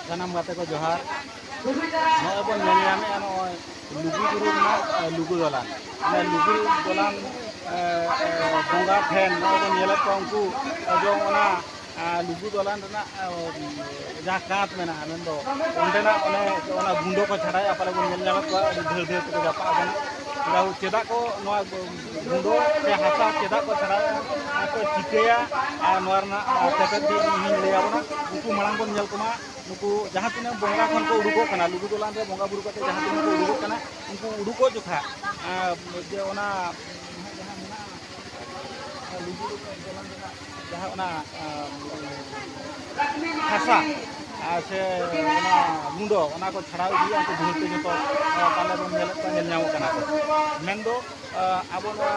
Sanam gate ko johar. Noi bon nyame noi lugu guru na lugu dolan. Na lugu dolan bonga phen noi bon yele ko unku jo ona lugu dolan na jakat mena amendo ondena ona gundo ko chadai apale bon nyel nyame ko dhel dhel ko japa agana lalu cedak ko noa gundo se hasa cedak ko chadai ko chikeya noarna tepet di hin leya bona uku marang bon nyel koma nuku jahan tina bonga khon ko uduko kana lugu dolan re bonga buru kate jahan tina ko uduko kana unku uduko jukha je ona lugu dolan jahan ona hasa se ona mundo ona ko chhara idi ko dhulte joto pale bon nyel nyamo kana ko mendo abona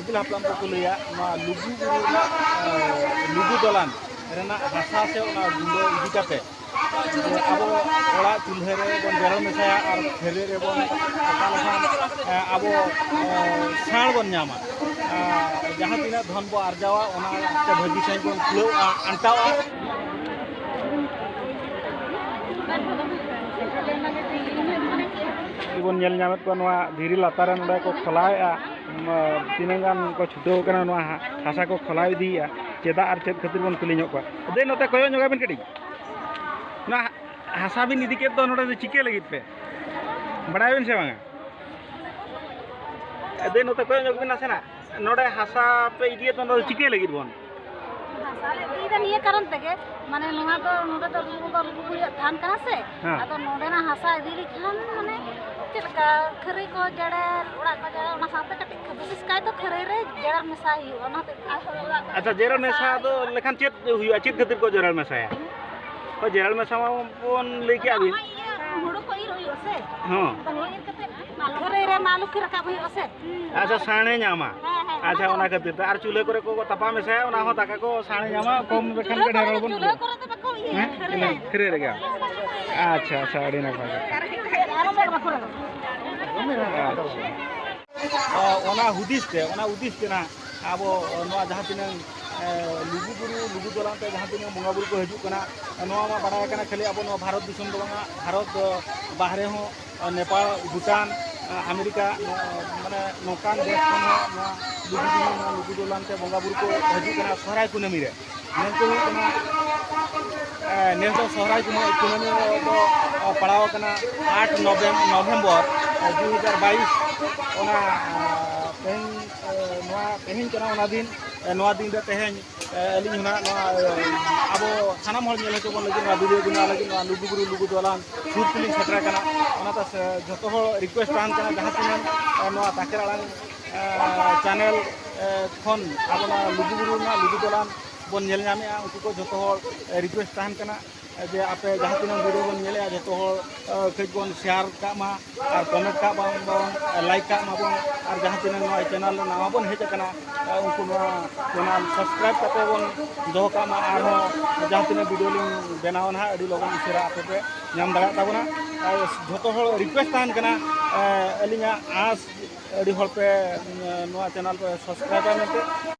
egila haplam ko leya ma lugu guru na lugu dolan rena hasa se ona gundo idi kate abo ola chulhe re bon beral mesaya ar phere re bon kalasan abo sar bon nyama jahan tina dhon bo arjawa ona te bhagi sai bon klo antawa ibon nyel nyamet ko noa dhiri latare node ko kholaea tinangan ko chuto kana noa hasa ko kholai dia cheda ar ched khatir bon kuli nyok ko de note koyo nyoga ben kedi na hasa bin idi ke do node chike lagit pe badai ben se banga de note koyo nyok bin asena node hasa pe idi to node chike lagit bon niya karon tege mane noa do node do lugu buya than kana se ado node na hasa idili khan mane chedka khari ko jade ura ko jade ona sate kati bisis kai to khari re jeral mesa hi ona te acha jeral mesa do lekhan chet huyu chet khatir ko jeral mesa ya ko jeral mesa ma pon leki abin hudu ko ir hoyo se ha tani ir kate khari re malu ki rakab hoyo se acha sane nyama acha ona khatir ar chule kore ko tapa mesa ona ho taka ko sane nyama kom bekhan ke dherol bon chule kore te bako ye khare re ga acha acha adi na khaga ona hudis te na abo noa jahan tinang lugu guru lugu dolan te jahan tinang bonga buru ko haju kana noa ma badai kana khali abo noa bharat disam do banga bharat bahre ho Nepal Bhutan Amerika mane nokan desh ko noa lugu dolan te bonga buru ko haju kana sohrai kunami re nen ko kana nes do sohrai kunami do padaw kana 8 November 2022 ona pen noa tehin kana ona din noa din re tehin ali huna noa abo sanam hol nyel ko bon lagi noa video bina lagi noa lugu guru lugu dolan sur feeling setra kana ona ta joto hol request tan kana jahan tinan noa takeralang channel khon abona lugu guru na lugu dolan bon nyel nyame unku ko joto hol request tan kana je ape jahan tinan video bon nyele joto hol kej bon share ka ma ar comment ka bang like ka ma bon ar jahan tinan noa channel na bon heja kana unku noa channel subscribe kate bon do ka ma ar ho jahan tinan video ling benawan ha adi logon sira ape pe nyam daga tabona joto hol request tan kana alinya as adi hol pe noa channel pe subscribe mente